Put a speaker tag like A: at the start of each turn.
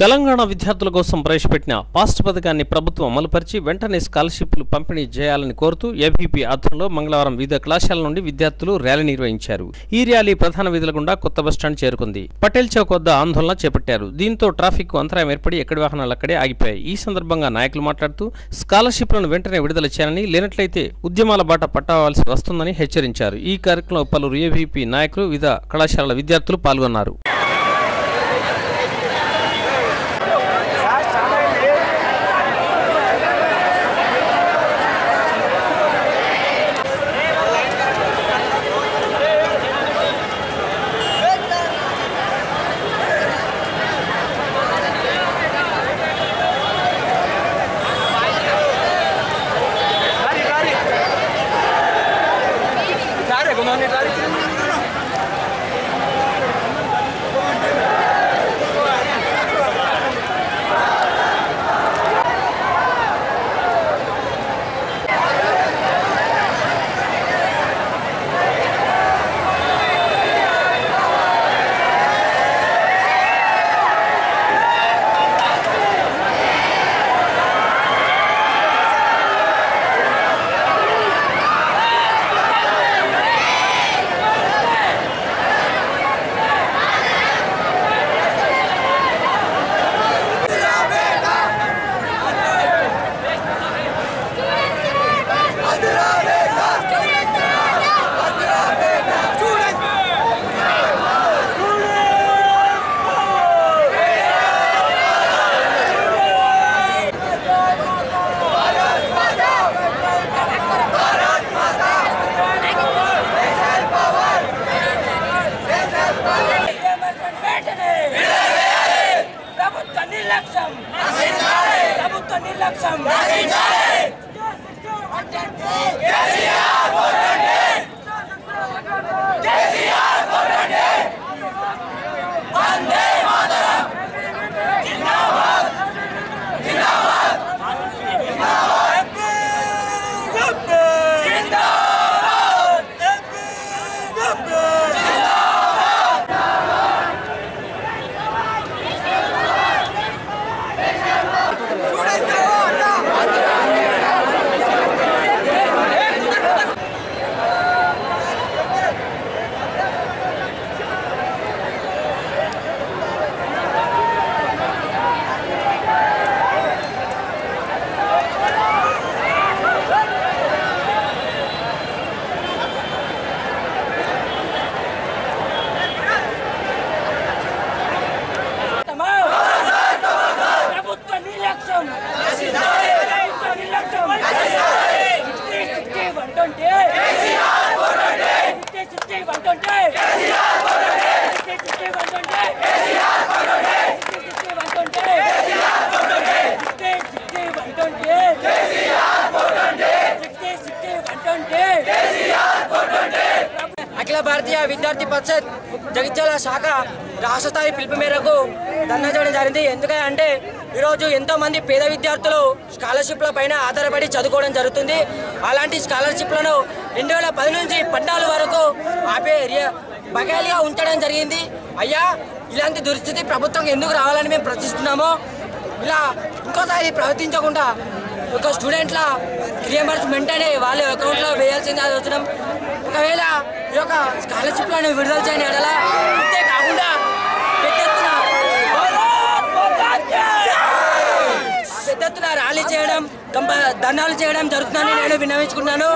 A: తెలంగాణ విద్యార్థుల కోసం ప్రవేశపెట్టిన పాస్ట్ పథకాన్ని ప్రభుత్వం అమలుపరిచి వెంటనే స్కాలర్షిప్లు పంపిణీ చేయాలని కోరుతూ ఏబీపీ ఆధ్వర్యంలో మంగళవారం వివిధ కళాశాలల నుండి విద్యార్థులు ర్యాలీ నిర్వహించారు. ఈ ర్యాలీ ప్రధాన వీధుల గుండా కొత్త బస్టాండ్ చేరుకుంది. పటేల్ చౌక్ వద్ద ఆందోళన చేపట్టారు. దీంతో ట్రాఫిక్ అంతరాయం ఏర్పడి ఎక్కడి వాహనాలు అక్కడే ఆగిపోయాయి. ఈ సందర్భంగా నాయకులు మాట్లాడుతూ స్కాలర్షిప్లను వెంటనే విడుదల చేయాలని, లేనట్లయితే ఉద్యమాల బాట పట్టవలసి వస్తుందని హెచ్చరించారు. ఈ కార్యక్రమంలో పలువురు ఏబీపీ నాయకులు, వివిధ కళాశాలల విద్యార్థులు పాల్గొన్నారు.
B: అఖిల భారతీయ విద్యార్థి పరిషత్ జగిత్యాల శాఖ రాష్ట్ర స్థాయి పిలుపు మేరకు ధర్నా చేయడం జరిగింది. ఎందుకంటే ఈరోజు ఎంతోమంది పేద విద్యార్థులు స్కాలర్షిప్ల పైన ఆధారపడి చదువుకోవడం జరుగుతుంది. అలాంటి స్కాలర్షిప్లను 2010 నుంచి 14 వరకు ఆపే బకాయిలుగా ఉంచడం జరిగింది. అయ్యా, ఇలాంటి దుస్థితి ప్రభుత్వం ఎందుకు రావాలని మేము ప్రశ్నిస్తున్నామో, ఇలా ఇంకోసారి ప్రవర్తించకుండా ఒక స్టూడెంట్ల రియంబర్స్మెంట్ అనే వాళ్ళ అకౌంట్లో వేయాల్సింది అవసరం. ఒకవేళ ఈ యొక్క స్కాలర్షిప్లను విడుదల చేయని ఎడల అంతేకాకుండా పెద్ద ఎత్తున ర్యాలీ చేయడం, ధర్నాలు చేయడం జరుగుతుందని నేను విన్నవించుకున్నాను.